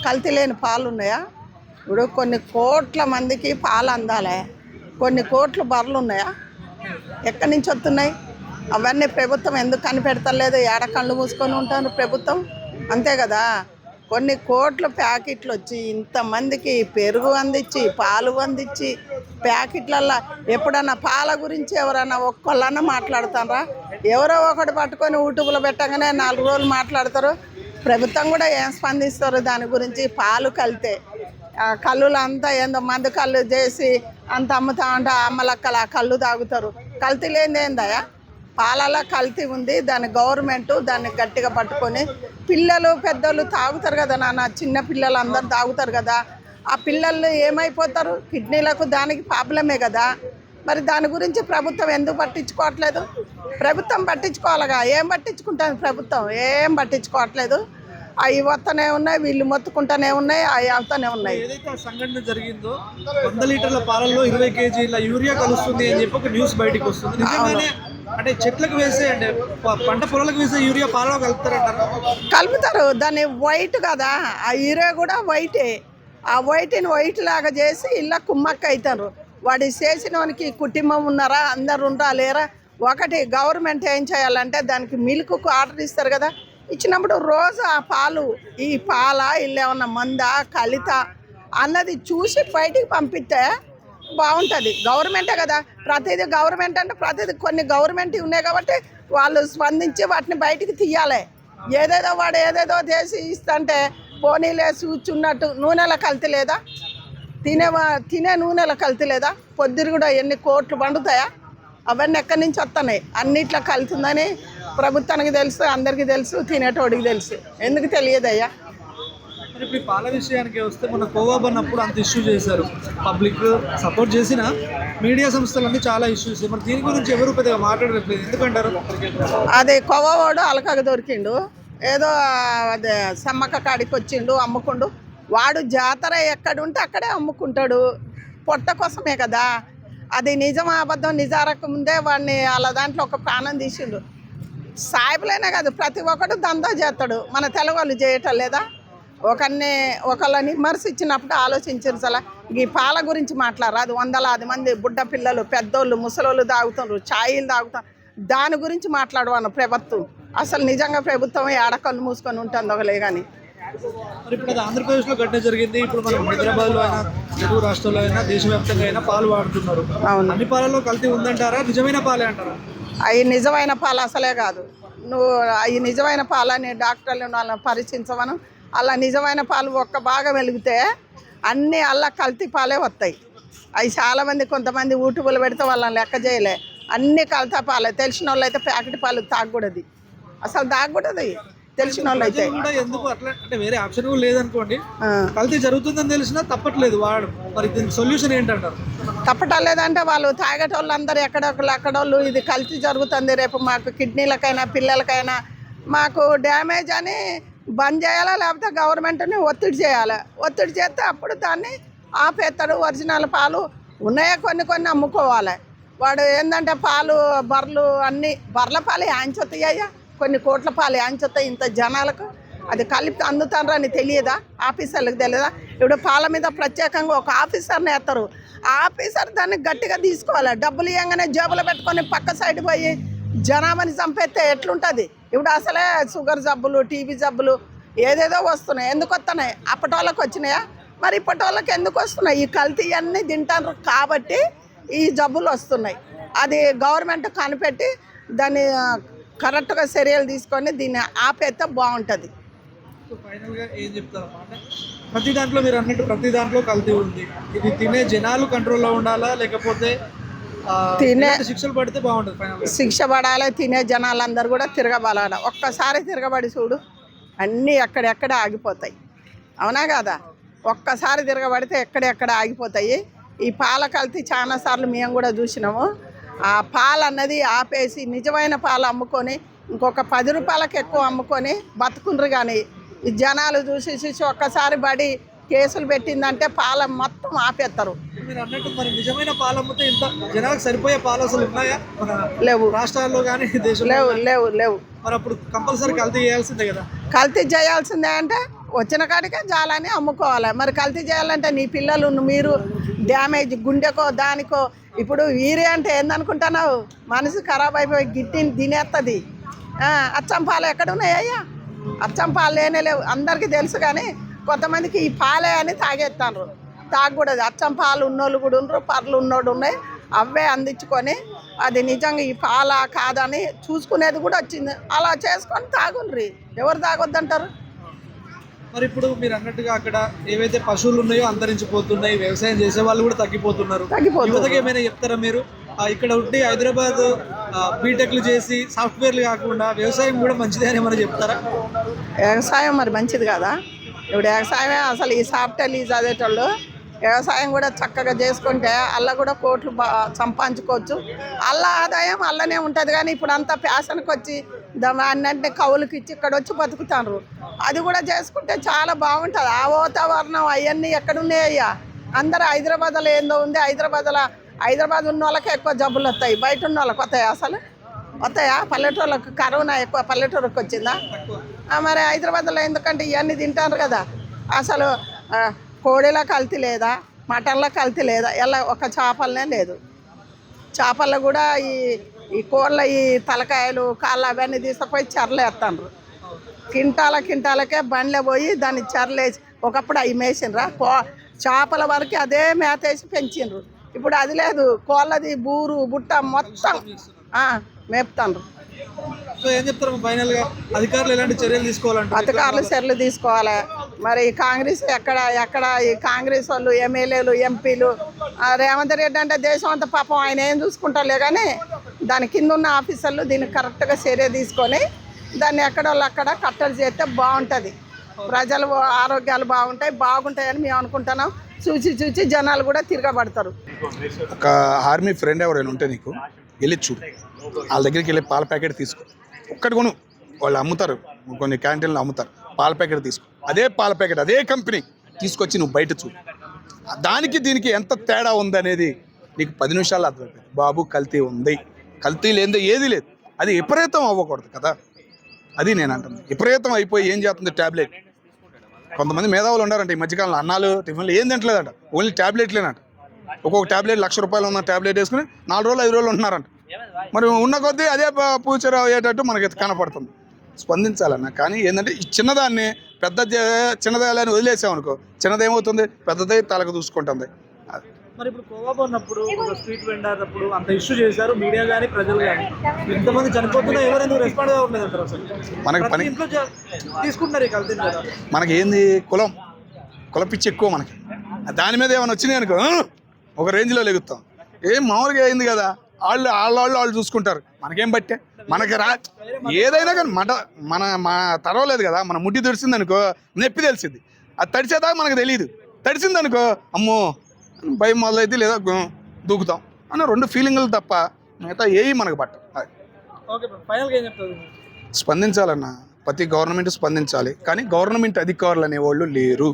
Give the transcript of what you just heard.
కల్తీ లేని పాలు ఉన్నాయా? ఇప్పుడు కొన్ని కోట్ల మందికి పాలు అందాలే, కొన్ని కోట్ల బర్రెలు ఉన్నాయా? ఎక్కడి నుంచి వస్తున్నాయి? అవన్నీ ప్రభుత్వం ఎందుకు కనిపెడతలేదు? ఏడ కళ్ళు మూసుకొని ఉంటాను ప్రభుత్వం, అంతే కదా. కొన్ని కోట్ల ప్యాకెట్లు వచ్చి ఇంతమందికి పెరుగు అందించి పాలు అందించి ప్యాకెట్లల్లో ఎప్పుడన్నా పాల గురించి ఎవరన్నా ఒక్కళ్ళన్నా మాట్లాడుతారా? ఎవరో ఒకటి పట్టుకొని యూట్యూబ్లో పెట్టగానే 4 రోజులు మాట్లాడతారు. ప్రభుత్వం కూడా ఏం స్పందిస్తారు దాని గురించి? పాలు కలితే కళ్ళులు అంతా ఏందో మందు కళ్ళు చేసి అంత అమ్ముతా ఉంటే అమ్మలక్కల కళ్ళు తాగుతారు. కల్తీ లేనిది ఏందయ్యా? పాలలో కల్తీ ఉంది. దాన్ని గవర్నమెంట్ దాన్ని గట్టిగా పట్టుకొని పిల్లలు పెద్దోళ్ళు తాగుతారు కదా నాన్న, చిన్న పిల్లలు అందరు తాగుతారు కదా. ఆ పిల్లలు ఏమైపోతారు? కిడ్నీలకు దానికి ప్రాబ్లమే కదా. మరి దాని గురించి ప్రభుత్వం ఎందుకు పట్టించుకోవట్లేదు? ప్రభుత్వం పట్టించుకోవాలిగా. ఏం పట్టించుకుంటుంది ప్రభుత్వం? ఏం పట్టించుకోవట్లేదు. అవి వస్తూనే ఉన్నాయి, వీళ్ళు మొత్తుకుంటూనే ఉన్నాయి, అవి అవుతూనే ఉన్నాయి. ఏదైతే సంఘటన జరిగిందో 100 లీటర్ల పాలల్లో 20 కేజీల యూరియా కలుస్తుంది అని చెప్పి ఒక న్యూస్ బయటకు వస్తుంది. నిజంగానే అంటే చెట్లకు వేసే అంటే పంట పొలాలకు వేసే యూరియా పాలలో కలుపుతారంటారు? కలుపుతారు. దాన్ని వైట్ కదా, ఆ యూరియా కూడా వైటే. ఆ వైట్ని వైట్ లాగా చేసి ఇలా కుమ్మక్క అవుతారు. వాడి చేసినోనికి కుటుంబం ఉన్నారా, అందరు ఉండరా లేరా? ఒకటి గవర్నమెంట్ ఏం చేయాలంటే దానికి మిల్క్కు ఆర్డర్ ఇస్తారు కదా, ఇచ్చినప్పుడు రోజు ఆ పాలు ఈ పాల ఇల్లు ఏమన్నా మందా కలిత అన్నది చూసి బయటికి పంపిస్తే బాగుంటుంది. గవర్నమెంటే కదా ప్రతిదీ. గవర్నమెంట్ అంటే ప్రతిదీ కొన్ని గవర్నమెంట్ ఉన్నాయి కాబట్టి వాళ్ళు స్పందించి వాటిని బయటికి తీయాలి. ఏదేదో వాడు ఏదేదో చేసి ఇస్తుంటే పోనీలే చూచున్నట్టు. నూనెల కల్తీ లేదా? తినే నూనెల కల్తీ లేదా? పొద్దురు కూడా ఎన్ని కోట్లు పండుతాయా? అవన్నీ ఎక్కడి నుంచి వస్తున్నాయి? అన్నిట్లో కలుతుందని ప్రభుత్వానికి తెలుసు, అందరికీ తెలుసు, తినేటోడికి తెలుసు. ఎందుకు తెలియదయ్యా? మరి ఇప్పుడు పాల విషయానికి వస్తే మన కోవా అన్నప్పుడు అంత ఇష్యూ చేశారు. పబ్లిక్ సపోర్ట్ చేసిన మీడియా సంస్థలన్నీ చాలా ఇష్యూస్. మరి దీని గురించి ఎవరు పెద్దగా మాట్లాడట్లేదు, ఎందుకంటారు? అదే కోవాడు అలకగా దొరికిండు, ఏదో అదే సమ్మక్క కాడికి వచ్చిండు, అమ్ముకుండు. వాడు జాతర ఎక్కడుంటే అక్కడే అమ్ముకుంటాడు, పొట్ట కోసమే కదా. అది నిజం అబద్ధం నిజారకు ముందే వాడిని అలా దాంట్లో ఒక ప్రాణం తీసిండు. సాయిబులైనా కాదు, ప్రతి ఒక్కడు దందా చేస్తాడు. మన తెలుగు వాళ్ళు చేయటం లేదా? ఒకళ్ళని విమర్శించినప్పుడు ఆలోచించారు. అసలు ఈ పాల గురించి మాట్లాడరు. అది వందలాది మంది బుడ్డ పిల్లలు పెద్దోళ్ళు ముసలోళ్ళు తాగుతున్నారు, ఛాయీలు తాగుతారు. దాని గురించి మాట్లాడవాను ప్రభుత్వం. అసలు నిజంగా ప్రభుత్వం ఏడకళ్ళు మూసుకొని ఉంటుంది ఒకలే కానీ. మరి ఇప్పుడు అది ఆంధ్రప్రదేశ్లో ఘటన జరిగింది. ఇప్పుడు మనం హైదరాబాద్లో అయినా తెలుగు రాష్ట్రాల్లో అయినా దేశవ్యాప్తంగా అయినా పాలు వాడుతున్నారు. అవును. అన్ని పాలలో కల్తీ ఉందంటారా? నిజమైన పాలే అంటారా? అవి నిజమైన పాలు అసలే కాదు. నువ్వు అవి నిజమైన పాలని డాక్టర్లను వాళ్ళని పరీక్షించమను. అలా నిజమైన పాలు ఒక్క బాగా వెలిగితే అన్నీ అలా కల్తీ పాలే వస్తాయి. అవి చాలామంది కొంతమంది యూట్యూబ్లు పెడితే వాళ్ళని లెక్క చేయలే. అన్నీ కల్తీ పాలే. తెలిసిన వాళ్ళు అయితే ప్యాకెట్ పాలు తాగకూడదు, అసలు తాగకూడదు. తెలిసిన వాళ్ళు అయితే కూడా ఎందుకు అట్లా అంటే వేరే ఆప్షన్ కూడా లేదనుకోండి, కల్తీ జరుగుతుందని తెలిసినా తప్పట్లేదు వాడు. మరి దీనికి సొల్యూషన్ ఏంటంటారు? తప్పటం లేదంటే వాళ్ళు తాగేటోళ్ళు అందరూ ఎక్కడోళ్ళు ఇది కల్తీ జరుగుతుంది, రేపు మాకు కిడ్నీలకైనా పిల్లలకైనా మాకు డ్యామేజ్ అని బంద్ చేయాలా, లేకపోతే గవర్నమెంట్ని ఒత్తిడి చేయాలి. ఒత్తిడి చేస్తే అప్పుడు దాన్ని ఆపేస్తాడు. ఒరిజినల్ పాలు ఉన్నాయా కొన్ని అమ్ముకోవాలి. వాడు ఏంటంటే పాలు బర్రెలు అన్నీ బర్రెల పాలు యాంచొత్తాయ్యా, కొన్ని కోట్ల పాలు యాంచొత్తాయి ఇంత జనాలకు. అది కలిపి అందుతారు అని తెలియదా? ఆఫీసర్లకు తెలియదా? ఇప్పుడు పాల మీద ప్రత్యేకంగా ఒక ఆఫీసర్ని వేస్తారు. ఆ ఆఫీసర్ దాన్ని గట్టిగా తీసుకోవాలి. డబ్బులు ఇవ్వగానే జేబులో పెట్టుకొని పక్క సైడ్ పోయి జనాభాని చంపేస్తే ఎట్లుంటుంది? ఇప్పుడు అసలే షుగర్ జబ్బులు, టీబీ జబ్బులు ఏదేదో వస్తున్నాయి. ఎందుకు వస్తున్నాయి? అప్పటోళ్ళకి వచ్చినాయా? మరి ఇప్పటోళ్ళకి ఎందుకు వస్తున్నాయి? ఈ కల్తీ అన్నీ తింటారు కాబట్టి ఈ జబ్బులు వస్తున్నాయి. అది గవర్నమెంట్ కనిపెట్టి దాన్ని కరెక్ట్గా చర్యలు తీసుకొని దీన్ని ఆపేస్తే బాగుంటుంది. ఫైనల్గా ఏం చెప్తారమ్మా అంటే ప్రతి దాంట్లో మీరు అన్నట్టు ప్రతి దాంట్లో కల్తీ ఉంది. ఇది తినే జనాలు కంట్రోల్లో ఉండాలా, లేకపోతే తినే శిక్షలు పడితే బాగుంటుంది? ఫైనల్గా శిక్ష పడాలి. తినే జనాలందరూ కూడా తిరగబడాలి. ఒక్కసారి తిరగబడి చూడు, అన్నీ ఎక్కడెక్కడ ఆగిపోతాయి. అవునా కదా? ఒక్కసారి తిరగబడితే ఎక్కడెక్కడ ఆగిపోతాయి. ఈ పాల కల్తీ చాలాసార్లు మేము కూడా చూసినాము. ఆ పాలు అన్నది ఆపేసి నిజమైన పాలు అమ్ముకొని ఇంకొక 10 రూపాయలకు ఎక్కువ అమ్ముకొని బతుకుండ్రు. కానీ ఈ జనాలు చూసి ఒక్కసారి బడి కేసులు పెట్టిందంటే పాల మొత్తం ఆపేస్తారు. మీరు అన్నట్టు మరి నిజమైన పాలు అమ్మితే ఇంత జనాలకు సరిపోయే పాలు అసలు ఉన్నాయా మన లేవు రాష్ట్రాల్లో కానీ దేశంలో? లేవు. మరి అప్పుడు కంపల్సరీ కల్తీ చేయాల్సిందే కదా? కల్తీ చేయాల్సిందే అంటే వచ్చిన కాడికే జాలని అమ్ముకోవాలి. మరి కల్తీ చేయాలంటే నీ పిల్లలు మీరు డ్యామేజ్ గుండెకో దానికో. ఇప్పుడు వీరి అంటే ఏందనుకుంటున్నావు, మనసు ఖరాబ్ అయిపోయి గిట్టిని తినేస్తుంది. అచ్చం పాలు ఎక్కడ ఉన్నాయ్యా? అచ్చం పాలు లేనే లేవు, అందరికీ తెలుసు. కానీ కొంతమందికి ఈ పాలే అని తాగేస్తాను. తాగకూడదు. అచ్చం పాలు ఉన్నోళ్ళు కూడా ఉండరు, పర్లు ఉన్నోళ్ళు ఉన్నాయి. అవే అందించుకొని అది నిజంగా ఈ పాల కాదని చూసుకునేది కూడా వచ్చింది. అలా చేసుకొని తాగుండ్రి. ఎవరు తాగొద్దంటారు? మరి ఇప్పుడు మీరు అన్నట్టుగా అక్కడ ఏవైతే పశువులు ఉన్నాయో అంతరించిపోతున్నాయి, వ్యవసాయం చేసే వాళ్ళు కూడా తగ్గిపోతున్నారు. యువతకి ఏమైనా చెప్తారా మీరు? ఇక్కడ ఉండి హైదరాబాద్ బీటెక్లు చేసి సాఫ్ట్వేర్లు కాకుండా వ్యవసాయం కూడా మంచిదే అని ఏమైనా చెప్తారా? వ్యవసాయం మరి మంచిది కదా. ఇప్పుడు వ్యవసాయమే అసలు ఈ సాఫ్ట్వేర్లు చదివేటోళ్ళు వ్యవసాయం కూడా చక్కగా చేసుకుంటే అల్ల కూడా కోట్లు సంపాదించుకోవచ్చు. అల్ల ఆదాయం అల్లనే ఉంటుంది. కానీ ఇప్పుడు అంతా ఫ్యాషన్కి వచ్చి అన్నింటినీ కవులకి ఇచ్చి ఇక్కడ వచ్చి బతుకుతారు. అది కూడా చేసుకుంటే చాలా బాగుంటుంది. ఆ వాతావరణం అవన్నీ ఎక్కడున్నాయ్యా? అందరూ హైదరాబాద్లో ఏందో ఉంది. హైదరాబాద్ ఉన్న వాళ్ళకి ఎక్కువ జబ్బులు వస్తాయి, బయట ఉన్న వాళ్ళకి వస్తాయా? అసలు వస్తాయా? పల్లెటూళ్ళకి కరోనా ఎక్కువ పల్లెటూరుకి వచ్చిందా? మరి హైదరాబాద్లో ఎందుకంటే ఇవన్నీ తింటారు కదా. అసలు కోడిలో కల్తీ లేదా, మటన్లో కల్తీ లేదా? ఎలా ఒక చేపలనే లేదు. చేపల్లో కూడా ఈ కోళ్ళ ఈ తలకాయలు కాళ్ళు అవన్నీ తీసుకుపోయి చెరలేస్తాండ్రు. కింటాలకే బండ్లే పోయి దాన్ని చెరలేసి ఒకప్పుడు అవి మేసిండ్రా. చేపల వరకు అదే మేత వేసి పెంచిండ్రు. ఇప్పుడు అది లేదు. కోళ్ళది బూరు బుట్ట మొత్తం మేపుతాండ్రు. సో ఏం చెప్తారు ఫైనల్గా? అధికారులు ఎలాంటి చర్యలు తీసుకోవాలంటే? అధికారులు చర్యలు తీసుకోవాలి. మరి కాంగ్రెస్ ఎక్కడ ఈ కాంగ్రెస్ వాళ్ళు ఎమ్మెల్యేలు ఎంపీలు రేవంత్ రెడ్డి అంటే దేశం అంతా పాపం ఆయన ఏం చూసుకుంటారులే. కానీ దాని కింద ఉన్న ఆఫీసర్లు దీన్ని కరెక్ట్గా చర్య తీసుకొని దాన్ని ఎక్కడోళ్ళు అక్కడ కట్టడి చేస్తే బాగుంటుంది. ప్రజలు ఆరోగ్యాలు బాగుంటాయని మేము అనుకుంటున్నాం. చూసి జనాలు కూడా తిరగబడతారు. ఒక ఆర్మీ ఫ్రెండ్ ఎవరైనా ఉంటే నీకు వెళ్ళి చూడు, వాళ్ళ దగ్గరికి వెళ్ళి పాల ప్యాకెట్ తీసుకో. ఒక్కటి కొను, వాళ్ళు అమ్ముతారు, కొన్ని క్యాంటీన్లు అమ్ముతారు. పాల ప్యాకెట్ తీసుకో, అదే పాల ప్యాకెట్ అదే కంపెనీ తీసుకొచ్చి నువ్వు బయట చూడు. దానికి దీనికి ఎంత తేడా ఉందనేది నీకు 10 నిమిషాల్లో అర్థమైపోయింది. బాబు కల్తీ ఉంది, కల్తీ లేదో ఏది లేదు. అది విపరీతం అవ్వకూడదు కదా. అది నేను అంటున్నాను. విపరీతం అయిపోయి ఏం చేస్తుంది ట్యాబ్లెట్. కొంతమంది మేధావులు ఉన్నారంట ఈ మధ్యకాలంలో అన్నాలు టిఫిన్లు ఏం తింటలేదంట, ఓన్లీ ట్యాబ్లెట్లేనంట. ఒక్కొక్క ట్యాబ్లెట్ ₹1,00,000 ఉన్న ట్యాబ్లెట్ వేసుకుని 4 రోజులు 5 రోజులు ఉంటున్నారంట. మరి ఉన్న కొద్దీ అదే ఫ్యూచర్ అయ్యేటట్టు మనకి కనపడుతుంది. స్పందించాలన్న. కానీ ఏంటంటే ఈ చిన్నదాన్ని చిన్నదాన్ని వదిలేసామనుకో, చిన్నదేమవుతుంది, పెద్దదై తలకు దూసుకుంటుంది. మరి ఇప్పుడు కోవా ఉన్నప్పుడు స్ట్రీట్ వెండర్ అప్పుడు అంత ఇష్యూ చేశారు మీడియా కానీ ప్రజలు కానీ. ఇంతమంది చనిపోతున్నా ఎవరైనా రెస్పాండ్ కావట్లేదు అంటారు. అసలు మనకి పని ఇంట్లో తీసుకుంటున్నారు ఈ కల్తీ కదా. మనకి ఏంది కులపిచ్చి ఎక్కువ. మనకి దాని మీద ఏమైనా వచ్చినాయి అనుకో ఒక రేంజ్లో లెగుతాం. ఏం మామూలుగా అయింది కదా, వాళ్ళు చూసుకుంటారు. మనకేం బట్టే మనకి ఏదైనా కానీ మా తరవలేదు కదా. మన ముడ్డి తెరిచింది అనుకో నొప్పి తెలిసింది. అది తడిచేదాకా మనకు తెలియదు. తడిసింది అనుకో అమ్మో భయం మొదలైతే లేదా దూకుతాం అన్న 2 ఫీలింగులు తప్ప మిగతా ఏవి మనకు పట్ట. స్పందించాలన్న. ప్రతి గవర్నమెంట్ స్పందించాలి. కానీ గవర్నమెంట్ అధికారులు అనేవాళ్ళు లేరు.